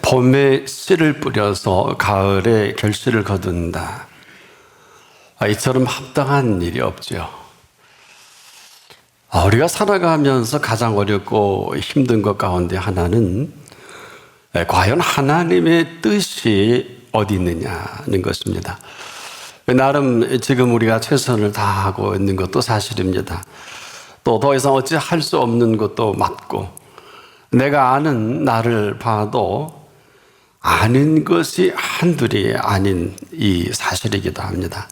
봄에 씨를 뿌려서 가을에 결실을 거둔다. 이처럼 합당한 일이 없죠. 우리가 살아가면서 가장 어렵고 힘든 것 가운데 하나는 과연 하나님의 뜻이 어디 있느냐는 것입니다. 나름 지금 우리가 최선을 다하고 있는 것도 사실입니다. 또 더 이상 어찌 할 수 없는 것도 맞고, 내가 아는 나를 봐도 아는 것이 한둘이 아닌 이 사실이기도 합니다.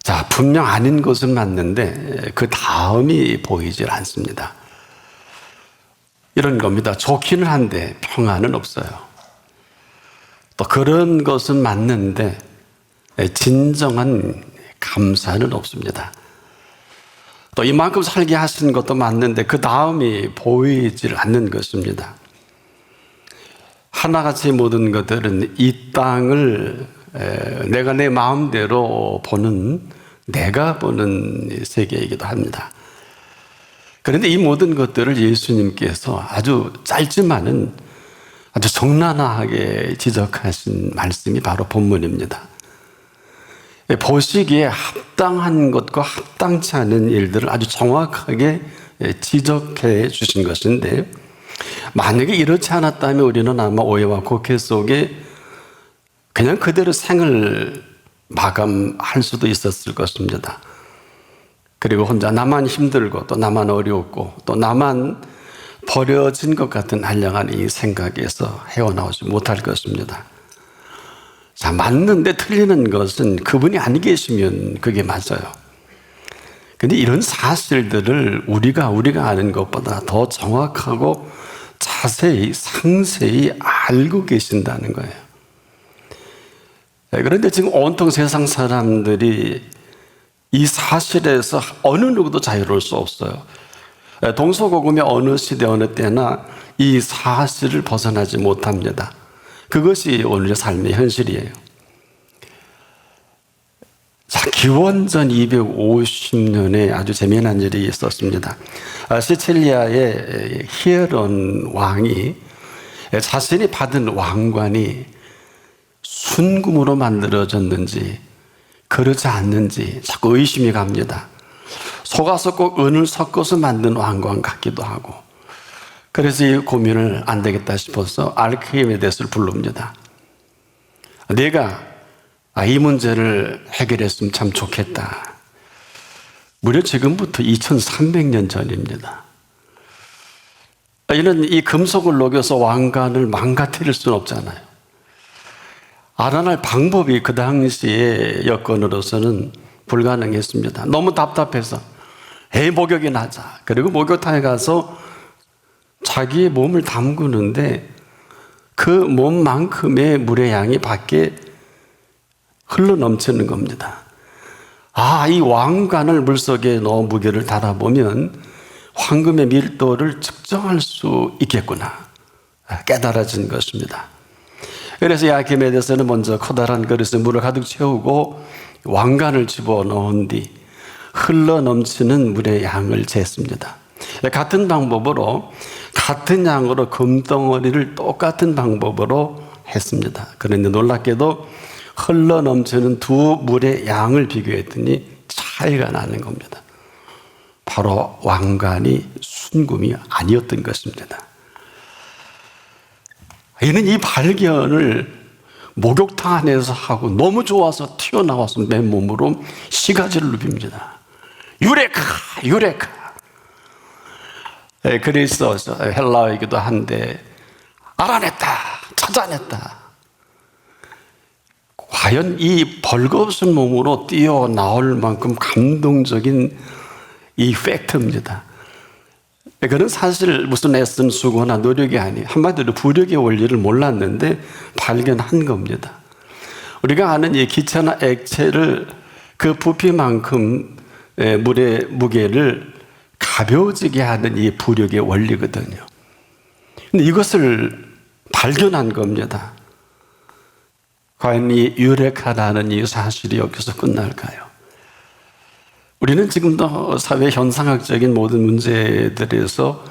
자, 분명 아닌 것은 맞는데 그 다음이 보이질 않습니다. 이런 겁니다. 좋기는 한데 평안은 없어요. 또 그런 것은 맞는데 진정한 감사는 없습니다. 또 이만큼 살게 하신 것도 맞는데 그 다음이 보이질 않는 것입니다. 하나같이 모든 것들은 이 땅을 내가 내 마음대로 보는, 내가 보는 세계이기도 합니다. 그런데 이 모든 것들을 예수님께서 아주 짧지만은 아주 적나라하게 지적하신 말씀이 바로 본문입니다. 보시기에 합당한 것과 합당치 않은 일들을 아주 정확하게 지적해 주신 것인데, 만약에 이렇지 않았다면 우리는 아마 오해와 곡해 속에 그냥 그대로 생을 마감할 수도 있었을 것입니다. 그리고 혼자 나만 힘들고 또 나만 어렵고 또 나만 버려진 것 같은 한량한 이 생각에서 헤어나오지 못할 것입니다. 자, 맞는데 틀리는 것은 그분이 안 계시면 그게 맞아요. 근데 이런 사실들을 우리가 아는 것보다 더 정확하고 자세히 상세히 알고 계신다는 거예요. 그런데 지금 온통 세상 사람들이 이 사실에서 어느 누구도 자유로울 수 없어요. 동서고금의 어느 시대 어느 때나 이 사실을 벗어나지 못합니다. 그것이 오늘의 삶의 현실이에요. 자, 기원전 250년에 아주 재미난 일이 있었습니다. 시칠리아의 히에론 왕이 자신이 받은 왕관이 순금으로 만들어졌는지 그렇지 않는지 자꾸 의심이 갑니다. 속아서 꼭 은을 섞어서 만든 왕관 같기도 하고, 그래서 이 고민을 안 되겠다 싶어서 아르키메데스를 부릅니다. 내가 이 문제를 해결했으면 참 좋겠다. 무려 지금부터 2300년 전입니다. 이는 이 금속을 녹여서 왕관을 망가뜨릴 수는 없잖아요. 알아낼 방법이 그 당시의 여건으로서는 불가능했습니다. 너무 답답해서 목욕이나 하자. 그리고 목욕탕에 가서 자기의 몸을 담그는데 그 몸만큼의 물의 양이 밖에 흘러넘치는 겁니다. 이 왕관을 물속에 넣어 무게를 달아보면 황금의 밀도를 측정할 수 있겠구나 깨달아진 것입니다. 그래서 아르키메데스는 먼저 커다란 그릇에 물을 가득 채우고 왕관을 집어넣은 뒤 흘러넘치는 물의 양을 쟀습니다. 같은 방법으로 같은 양으로 금덩어리를 똑같은 방법으로 했습니다. 그런데 놀랍게도 흘러넘치는 두 물의 양을 비교했더니 차이가 나는 겁니다. 바로 왕관이 순금이 아니었던 것입니다. 이는 이 발견을 목욕탕 안에서 하고 너무 좋아서 튀어나와서 맨몸으로 시가지를 누빕니다. 유레카! 유레카! 그래서 헬라어이기도 한데 알아냈다! 찾아냈다! 과연 이 벌거벗은 몸으로 뛰어나올 만큼 감동적인 이 팩트입니다. 그는 사실 무슨 애쓴 수고나 노력이 아니에요. 한마디로 부력의 원리를 몰랐는데 발견한 겁니다. 우리가 아는 이 기체나 액체를 그 부피만큼 물의 무게를 가벼워지게 하는 이 부력의 원리거든요. 근데 이것을 발견한 겁니다. 과연 이 유레카라는 이 사실이 여기서 끝날까요? 우리는 지금도 사회 현상학적인 모든 문제들에서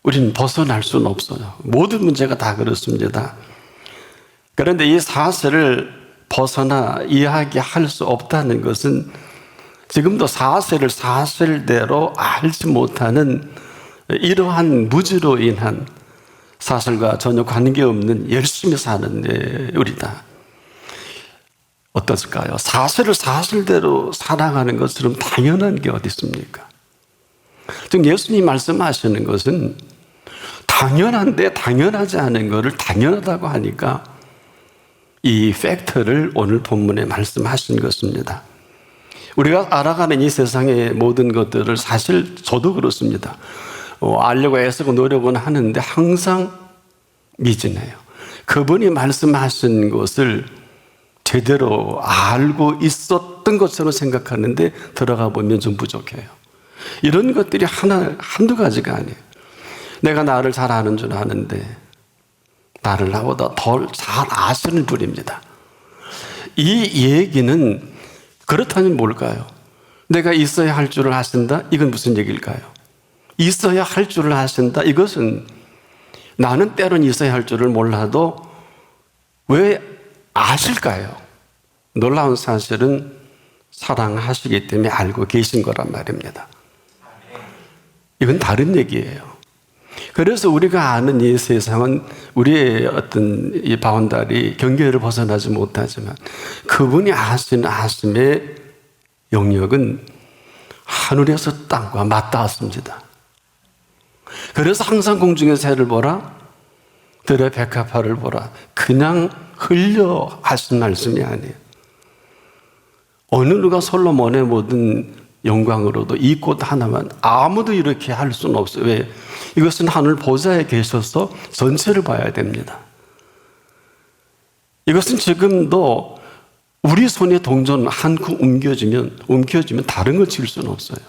우리는 벗어날 수는 없어요. 모든 문제가 다 그렇습니다. 그런데 이 사실을 벗어나 이야기할 수 없다는 것은 지금도 사실을 사실대로 알지 못하는 이러한 무지로 인한 사실과 전혀 관계없는 열심히 사는 우리다. 어떨까요? 사실을 사실대로 사랑하는 것처럼 당연한 게 어디 있습니까? 지금 예수님이 말씀하시는 것은 당연한데 당연하지 않은 것을 당연하다고 하니까 이 팩트를 오늘 본문에 말씀하신 것입니다. 우리가 알아가는 이 세상의 모든 것들을 사실 저도 그렇습니다. 알려고 애쓰고 노력은 하는데 항상 미진해요. 그분이 말씀하신 것을 제대로 알고 있었던 것처럼 생각하는데 들어가 보면 좀 부족해요. 이런 것들이 한두 가지가 아니에요. 내가 나를 잘 아는 줄 아는데 나를 나보다 덜 잘 아시는 분입니다. 이 얘기는 그렇다면 뭘까요? 내가 있어야 할 줄을 아신다? 이건 무슨 얘기일까요? 있어야 할 줄을 아신다? 이것은 나는 때론 있어야 할 줄을 몰라도 왜 아실까요? 놀라운 사실은 사랑하시기 때문에 알고 계신 거란 말입니다. 이건 다른 얘기예요. 그래서 우리가 아는 이 세상은 우리의 어떤 이 바운다리, 경계를 벗어나지 못하지만 그분이 아시는 아심의 영역은 하늘에서 땅과 맞닿았습니다. 그래서 항상 공중의 새를 보라, 들의 백합화를 보라. 그냥 흘려 하신 말씀이 아니에요. 어느 누가 솔로몬의 모든 영광으로도 이 꽃 하나만 아무도 이렇게 할 수는 없어요. 왜? 이것은 하늘 보좌에 계셔서 전체를 봐야 됩니다. 이것은 지금도 우리 손에 동전 한 구 움켜쥐면 다른 걸 칠 수는 없어요.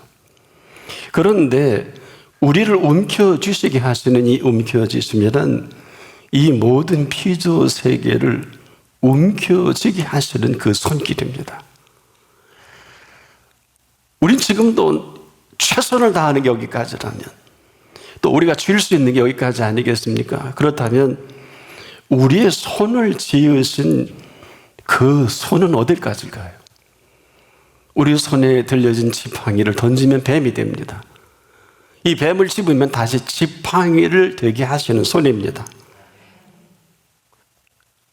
그런데 우리를 움켜쥐시게 하시는 이 움켜쥐심이란 이 모든 피조 세계를 움켜쥐게 하시는 그 손길입니다. 우린 지금도 최선을 다하는 게 여기까지라면 또 우리가 줄 수 있는 게 여기까지 아니겠습니까? 그렇다면 우리의 손을 지으신 그 손은 어디까지일까요? 우리 손에 들려진 지팡이를 던지면 뱀이 됩니다. 이 뱀을 집으면 다시 지팡이를 되게 하시는 손입니다.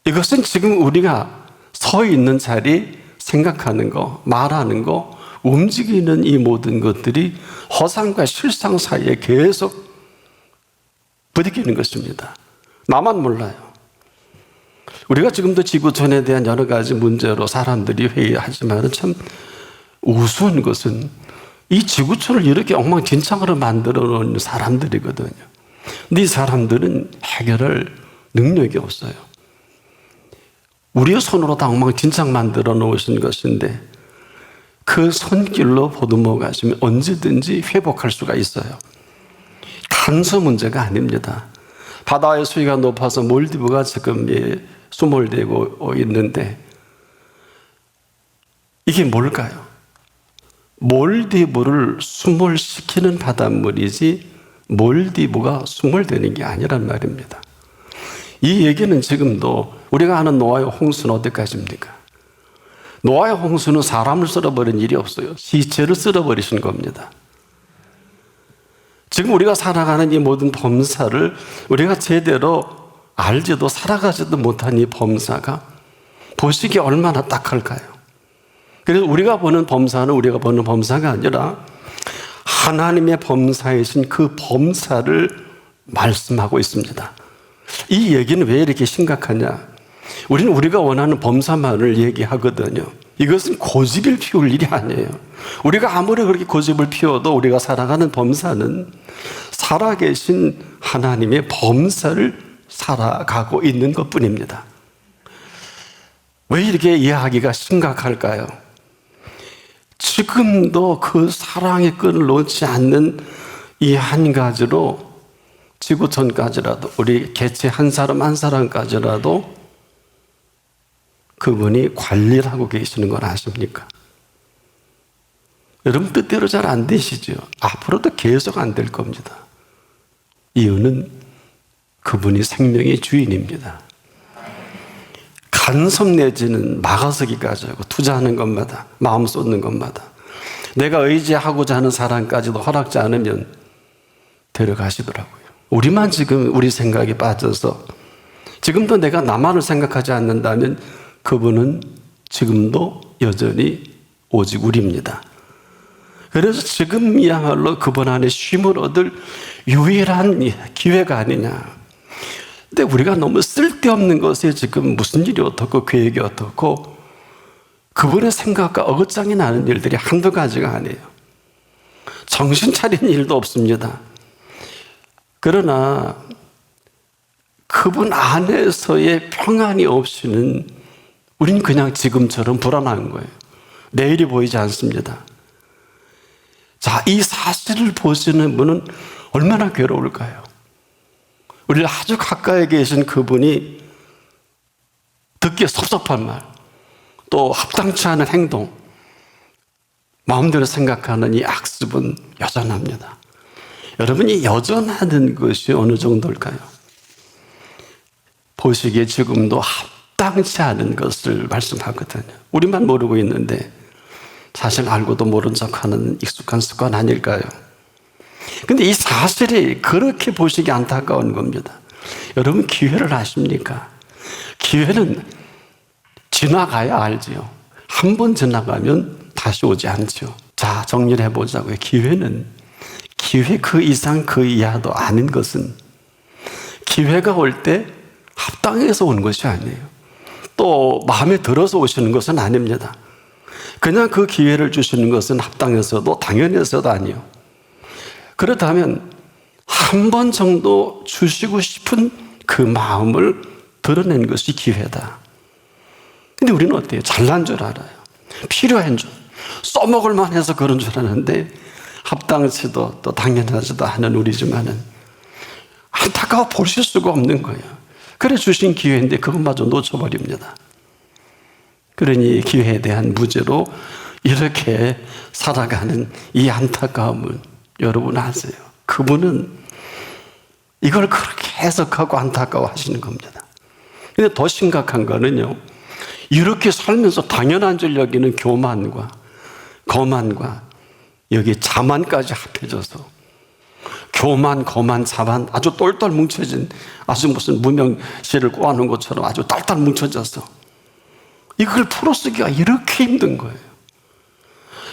이것은 지금 우리가 서 있는 자리, 생각하는 거, 말하는 거, 움직이는 이 모든 것들이 허상과 실상 사이에 계속 부딪히는 것입니다. 나만 몰라요. 우리가 지금도 지구촌에 대한 여러 가지 문제로 사람들이 회의하지만 참 우스운 것은 이 지구촌을 이렇게 엉망진창으로 만들어 놓은 사람들이거든요. 근데 이 사람들은 해결할 능력이 없어요. 우리의 손으로 다 엉망진창 만들어 놓으신 것인데 그 손길로 보듬어 가시면 언제든지 회복할 수가 있어요. 탄소 문제가 아닙니다. 바다의 수위가 높아서 몰디브가 지금 수몰되고 있는데 이게 뭘까요? 몰디브를 수몰시키는 바닷물이지 몰디브가 수몰되는 게 아니란 말입니다. 이 얘기는 지금도 우리가 아는 노아의 홍수는 어디까지입니까? 노아의 홍수는 사람을 쓸어버린 일이 없어요. 시체를 쓸어버리신 겁니다. 지금 우리가 살아가는 이 모든 범사를 우리가 제대로 알지도 살아가지도 못한 이 범사가 보시기에 얼마나 딱할까요? 그래서 우리가 보는 범사는 우리가 보는 범사가 아니라 하나님의 범사이신 그 범사를 말씀하고 있습니다. 이 얘기는 왜 이렇게 심각하냐? 우리는 우리가 원하는 범사만을 얘기하거든요. 이것은 고집을 피울 일이 아니에요. 우리가 아무리 그렇게 고집을 피워도 우리가 살아가는 범사는 살아계신 하나님의 범사를 살아가고 있는 것뿐입니다. 왜 이렇게 이야기가 심각할까요? 지금도 그 사랑의 끈을 놓지 않는 이 한 가지로 지구촌까지라도 우리 개체 한 사람 한 사람까지라도 그분이 관리를 하고 계시는 걸 아십니까? 여러분 뜻대로 잘 안 되시죠? 앞으로도 계속 안 될 겁니다. 이유는 그분이 생명의 주인입니다. 간섭 내지는 막아서기까지 하고 투자하는 것마다, 마음 쏟는 것마다, 내가 의지하고자 하는 사람까지도 허락지 않으면 데려가시더라고요. 우리만 지금 우리 생각에 빠져서 지금도 내가 나만을 생각하지 않는다면 그분은 지금도 여전히 오직 우리입니다. 그래서 지금이야말로 그분 안에 쉼을 얻을 유일한 기회가 아니냐. 근데 우리가 너무 쓸데없는 것에 지금 무슨 일이 어떻고 계획이 어떻고 그분의 생각과 어긋장이 나는 일들이 한두 가지가 아니에요. 정신 차린 일도 없습니다. 그러나 그분 안에서의 평안이 없이는 우리는 그냥 지금처럼 불안한 거예요. 내일이 보이지 않습니다. 자, 이 사실을 보시는 분은 얼마나 괴로울까요? 우리 아주 가까이 계신 그분이 듣기에 섭섭한 말, 또 합당치 않은 행동, 마음대로 생각하는 이 악습은 여전합니다. 여러분, 이 여전하는 것이 어느 정도일까요? 보시기에 지금도 합당치 않은 것을 말씀하거든요. 우리만 모르고 있는데 사실 알고도 모른 척하는 익숙한 습관 아닐까요? 근데 이 사실이 그렇게 보시기 안타까운 겁니다. 여러분, 기회를 아십니까? 기회는 지나가야 알지요. 한 번 지나가면 다시 오지 않죠. 자, 정리를 해보자고요. 기회는 기회 그 이상 그 이하도 아닌 것은 기회가 올 때 합당해서 온 것이 아니에요. 또 마음에 들어서 오시는 것은 아닙니다. 그냥 그 기회를 주시는 것은 합당해서도 당연해서도 아니에요. 그렇다면 한 번 정도 주시고 싶은 그 마음을 드러낸 것이 기회다. 근데 우리는 어때요? 잘난 줄 알아요. 필요한 줄, 써먹을 만해서 그런 줄 아는데 합당치도 또 당연하지도 않은 우리지만은 안타까워 보실 수가 없는 거예요. 그래 주신 기회인데 그것마저 놓쳐버립니다. 그러니 기회에 대한 무죄로 이렇게 살아가는 이 안타까움을 여러분 아세요? 그분은 이걸 그렇게 해석하고 안타까워 하시는 겁니다. 근데 더 심각한 거는요, 이렇게 살면서 당연한 줄 여기는 교만과 거만과 여기 자만까지 합해져서 교만, 거만, 자만 아주 똘똘 뭉쳐진 아주 무슨 무명실을 꼬아놓은 것처럼 아주 딸딸 뭉쳐져서 이걸 풀어쓰기가 이렇게 힘든 거예요.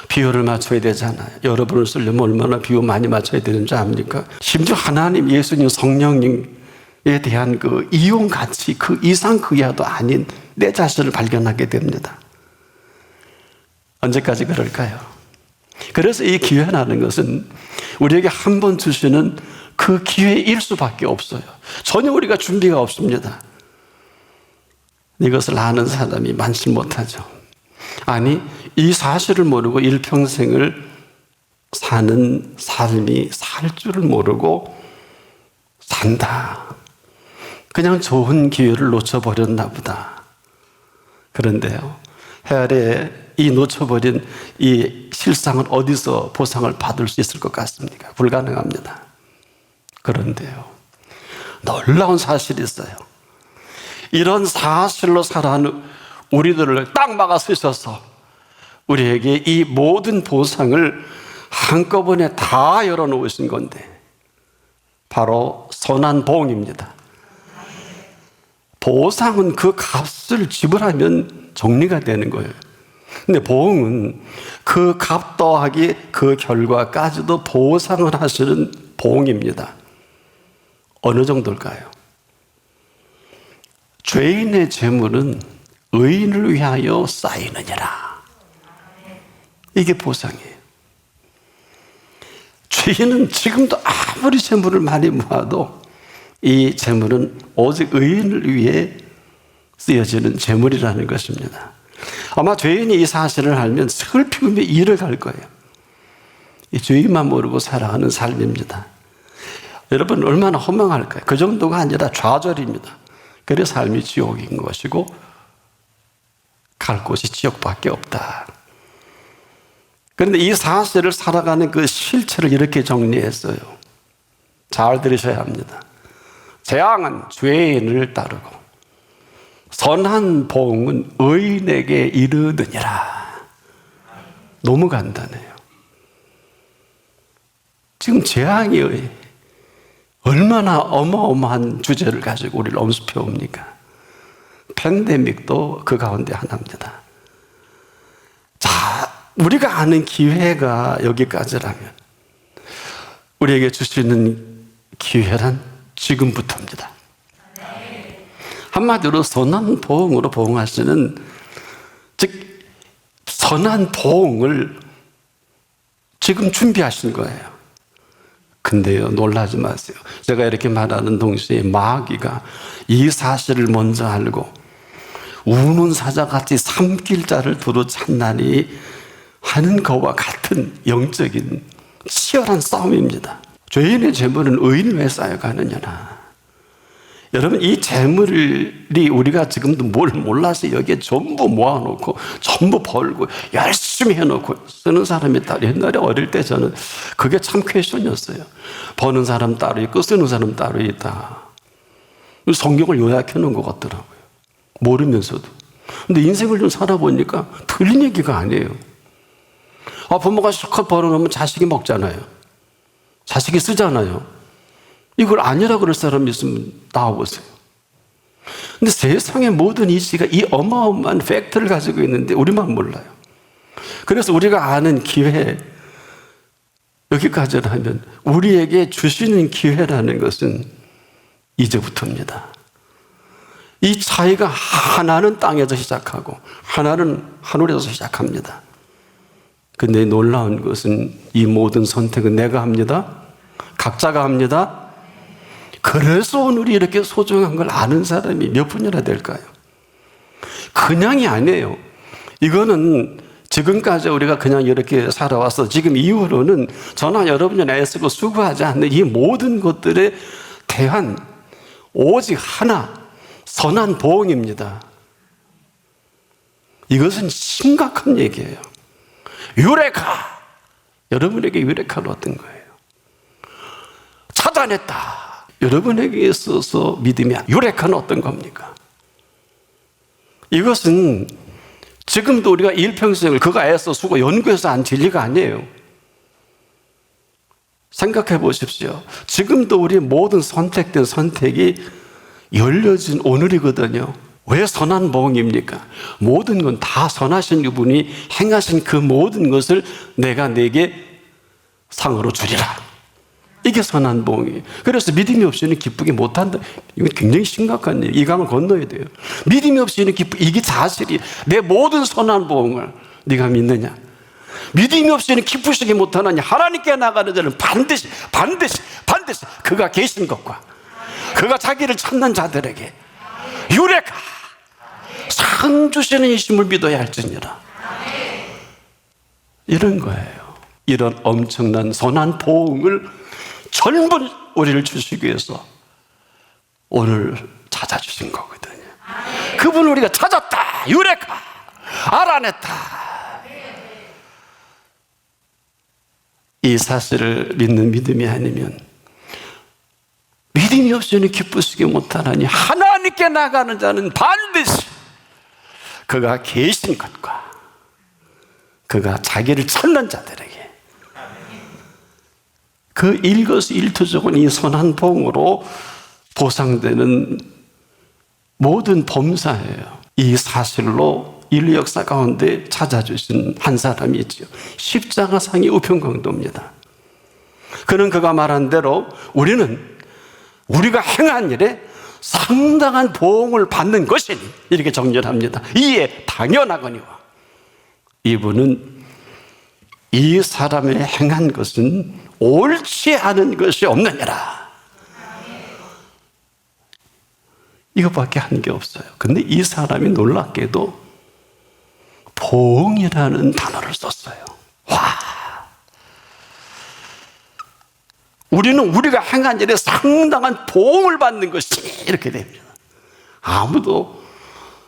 비율을 맞춰야 되잖아요. 여러분을 쓰려면 얼마나 비유 많이 맞춰야 되는지 압니까? 심지어 하나님, 예수님, 성령님에 대한 그 이용 가치 그 이상 그 이하도 아닌 내 자신을 발견하게 됩니다. 언제까지 그럴까요? 그래서 이 기회라는 것은 우리에게 한 번 주시는 그 기회일 수밖에 없어요. 전혀 우리가 준비가 없습니다. 이것을 아는 사람이 많지 못하죠. 아니, 이 사실을 모르고 일평생을 사는 삶이 살 줄을 모르고 산다. 그냥 좋은 기회를 놓쳐버렸나 보다. 그런데요, 헤아려 이 놓쳐버린 이 실상은 어디서 보상을 받을 수 있을 것 같습니까? 불가능합니다. 그런데요, 놀라운 사실이 있어요. 이런 사실로 살아가는 우리들을 딱 막아 쓰셔서 우리에게 이 모든 보상을 한꺼번에 다 열어놓으신 건데 바로 선한 보응입니다. 보상은 그 값을 지불하면 정리가 되는 거예요. 근데 보응은 그 값 더하기 그 결과까지도 보상을 하시는 보응입니다. 어느 정도일까요? 죄인의 재물은 의인을 위하여 쌓이느니라. 이게 보상이에요. 죄인은 지금도 아무리 재물을 많이 모아도 이 재물은 오직 의인을 위해 쓰여지는 재물이라는 것입니다. 아마 죄인이 이 사실을 알면 슬피 울며 이를 갈 거예요. 이 죄인만 모르고 살아가는 삶입니다. 여러분 얼마나 허망할까요? 그 정도가 아니라 좌절입니다. 그래서 삶이 지옥인 것이고 갈 곳이 지옥밖에 없다. 그런데 이 사실을 살아가는 그 실체를 이렇게 정리했어요. 잘 들으셔야 합니다. 재앙은 죄인을 따르고 선한 보응은 의인에게 이르느니라. 너무 간단해요. 지금 재앙이 얼마나 어마어마한 주제를 가지고 우리를 엄습해 옵니까? 팬데믹도 그 가운데 하나입니다. 자, 우리가 아는 기회가 여기까지라면 우리에게 주시는 기회란 지금부터입니다. 한마디로 선한 보응으로 보응하시는, 즉 선한 보응을 지금 준비하신 거예요. 근데요, 놀라지 마세요. 제가 이렇게 말하는 동시에 마귀가 이 사실을 먼저 알고 우는 사자같이 삼킬 자를 두루 찾나니 하는 것과 같은 영적인 치열한 싸움입니다. 죄인의 재물은 의인을 왜 쌓여가느냐나. 여러분, 이 재물이 우리가 지금도 뭘 몰라서 여기에 전부 모아놓고 전부 벌고 열심히 해놓고 쓰는 사람이 따로, 옛날에 어릴 때 저는 그게 참 퀘션이었어요. 버는 사람 따로 있고 쓰는 사람 따로 있다. 성경을 요약해 놓은 것 같더라고요. 모르면서도. 근데 인생을 좀 살아보니까 틀린 얘기가 아니에요. 부모가 실컷 벌어놓으면 자식이 먹잖아요. 자식이 쓰잖아요. 이걸 아니라 그럴 사람이 있으면 나와보세요. 근데 세상의 모든 이치가 이 어마어마한 팩트를 가지고 있는데 우리만 몰라요. 그래서 우리가 아는 기회, 여기까지를 하면 우리에게 주시는 기회라는 것은 이제부터입니다. 이 차이가 하나는 땅에서 시작하고 하나는 하늘에서 시작합니다. 근데 놀라운 것은 이 모든 선택은 내가 합니다. 각자가 합니다. 그래서 오늘이 이렇게 소중한 걸 아는 사람이 몇 분이나 될까요? 그냥이 아니에요. 이거는 지금까지 우리가 그냥 이렇게 살아와서 지금 이후로는 저나 여러분이 애쓰고 수고하지 않는 이 모든 것들에 대한 오직 하나, 선한 보응입니다. 이것은 심각한 얘기예요. 유레카! 여러분에게 유레카는 어떤 거예요? 찾아냈다. 여러분에게 있어서 믿음이 유레카는 어떤 겁니까? 이것은 지금도 우리가 일평생을 그가 애써 수고 연구해서 한 진리가 아니에요. 생각해 보십시오. 지금도 우리의 모든 선택된 선택이 열려진 오늘이거든요. 왜 선한 보응입니까? 모든 건 다 선하신 그분이 행하신 그 모든 것을 내가 내게 상으로 주리라. 이게 선한 보응이에요. 그래서 믿음이 없이는 기쁘게 못한다. 이건 굉장히 심각한 얘기. 이 강을 건너야 돼요. 믿음이 없이는 이게 사실이. 내 모든 선한 보응을 네가 믿느냐? 믿음이 없이는 기쁘시게 못하느냐? 하나님께 나가는 자는 반드시 그가 계신 것과 그가 자기를 찾는 자들에게 유레카 상 주시는 이심을 믿어야 할지니라. 이런 거예요. 이런 엄청난 선한 보응을 전부 우리를 주시기 위해서 오늘 찾아주신 거거든요. 그분을 우리가 찾았다. 유레카 알아냈다. 이 사실을 믿는 믿음이 아니면 믿음이 없이는 기쁘시게 못하나니 하나님께 나가는 자는 반드시 그가 계신 것과 그가 자기를 찾는 자들에게 그 일거수일투족은 이 선한 보응으로 보상되는 모든 범사예요. 이 사실로 인류 역사 가운데 찾아주신 한 사람이 있죠. 십자가상의 우편강도입니다. 그는 그가 말한 대로 우리가 행한 일에 상당한 보응을 받는 것이니 이렇게 정렬합니다. 이에 당연하거니와 이분은 이 사람의 행한 것은 옳지 않은 것이 없느니라. 이것밖에 한 게 없어요. 근데 이 사람이 놀랍게도 보응이라는 단어를 썼어요. 와! 우리는 우리가 행한 일에 상당한 보응을 받는 것이 이렇게 됩니다. 아무도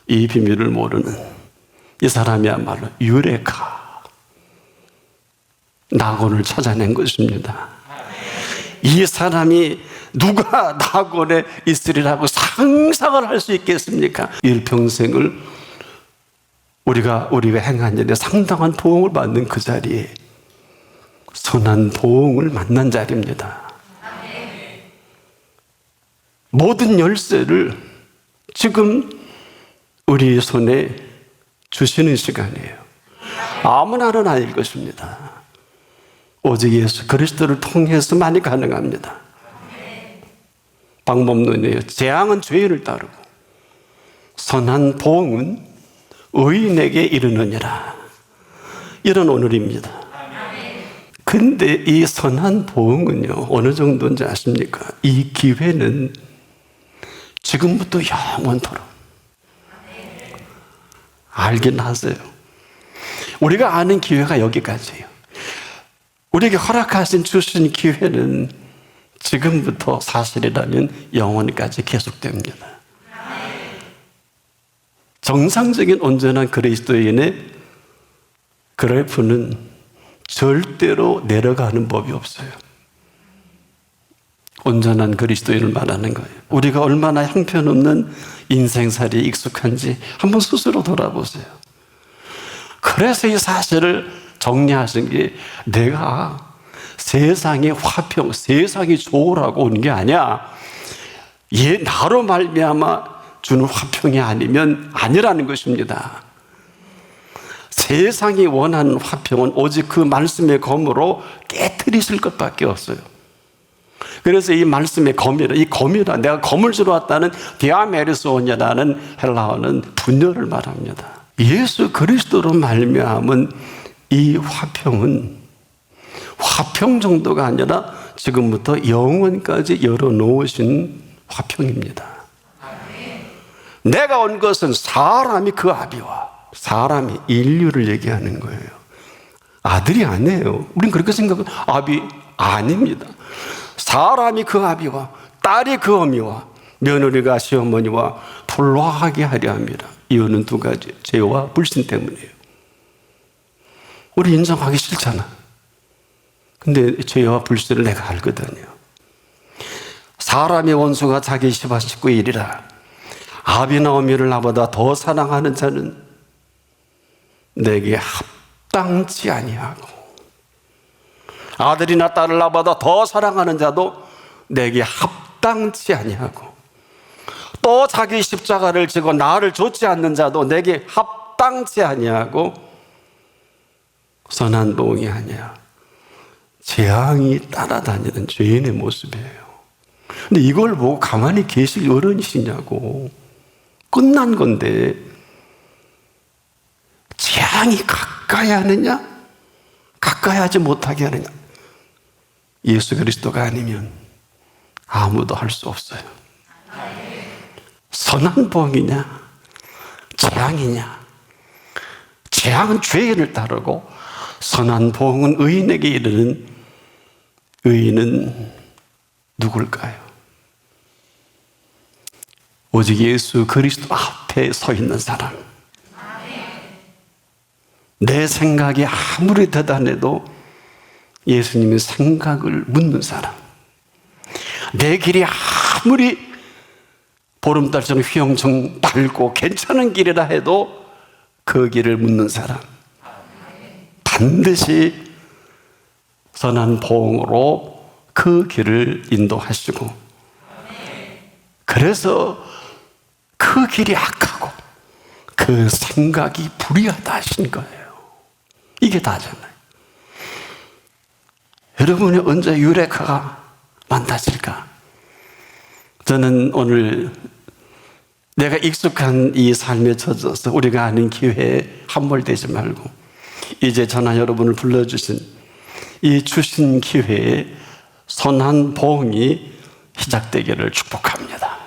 이 비밀을 모르는 이 사람이야말로 유레카 낙원을 찾아낸 것입니다. 이 사람이 누가 낙원에 있으리라고 상상을 할 수 있겠습니까? 일평생을 우리가 행한 일에 상당한 보응을 받는 그 자리에 선한 보응을 만난 자리입니다. 모든 열쇠를 지금 우리 손에 주시는 시간이에요. 아무나는 아닐 것입니다. 오직 예수 그리스도를 통해서만이 가능합니다. 방법론이에요. 재앙은 죄인을 따르고 선한 보응은 의인에게 이르느니라. 이런 오늘입니다. 근데 이 선한 보응은요, 어느 정도인지 아십니까? 이 기회는 지금부터 영원토록 알긴 하세요. 우리가 아는 기회가 여기까지예요. 우리에게 주신 기회는 지금부터 사실이라면 영원까지 계속됩니다. 정상적인 온전한 그리스도인의 그래프는 절대로 내려가는 법이 없어요. 온전한 그리스도인을 말하는 거예요. 우리가 얼마나 형편없는 인생살이에 익숙한지 한번 스스로 돌아보세요. 그래서 이 사실을 정리하신 게 내가 세상의 화평, 세상이 좋으라고 온 게 아니야. 나로 말미암아 주는 화평이 아니라는 것입니다. 세상이 원하는 화평은 오직 그 말씀의 검으로 깨트리실 것밖에 없어요. 그래서 이 말씀의 검이라 내가 검을 주러 왔다는 디아메르소니라는 헬라어는 분열을 말합니다. 예수 그리스도로 말미암은 이 화평은 화평 정도가 아니라 지금부터 영원까지 열어놓으신 화평입니다. 내가 온 것은 사람이 그 아비와 사람이 인류를 얘기하는 거예요. 아들이 아니에요. 우린 그렇게 생각해요. 아비 아닙니다. 사람이 그 아비와 딸이 그 어미와 며느리가 시어머니와 불화하게 하려 합니다. 이유는 두 가지, 죄와 불신 때문이에요. 우리 인정하기 싫잖아. 근데 죄와 불신을 내가 알거든요. 사람의 원수가 자기 집안 식구의 일이라. 아비나 어미를 나보다 더 사랑하는 자는 내게 합당치 아니하고, 아들이나 딸을 나보다 더 사랑하는 자도 내게 합당치 아니하고, 또 자기 십자가를 지고 나를 좇지 않는 자도 내게 합당치 아니하고, 선한 보응이 아니야. 재앙이 따라다니는 죄인의 모습이에요. 근데 이걸 보고 가만히 계실 어른이시냐고. 끝난 건데 재앙이 가까이 하느냐? 가까이 하지 못하게 하느냐? 예수 그리스도가 아니면 아무도 할 수 없어요. 선한 보응이냐? 재앙이냐? 재앙은 죄인을 따르고 선한 보응은 의인에게 이르는, 의인은 누굴까요? 오직 예수 그리스도 앞에 서 있는 사람. 내 생각이 아무리 대단해도 예수님의 생각을 묻는 사람. 내 길이 아무리 보름달처럼 휘영청 밝고 괜찮은 길이라 해도 그 길을 묻는 사람. 반드시 선한 보응으로 그 길을 인도하시고, 그래서 그 길이 악하고 그 생각이 불의하다 하신 거예요. 이게 다잖아요. 여러분이 언제 유레카가 만나질까? 저는 오늘 내가 익숙한 이 삶에 젖어서 우리가 아는 기회에 함몰되지 말고 이제 저나 여러분을 불러주신 이 주신 기회에 선한 보응이 시작되기를 축복합니다.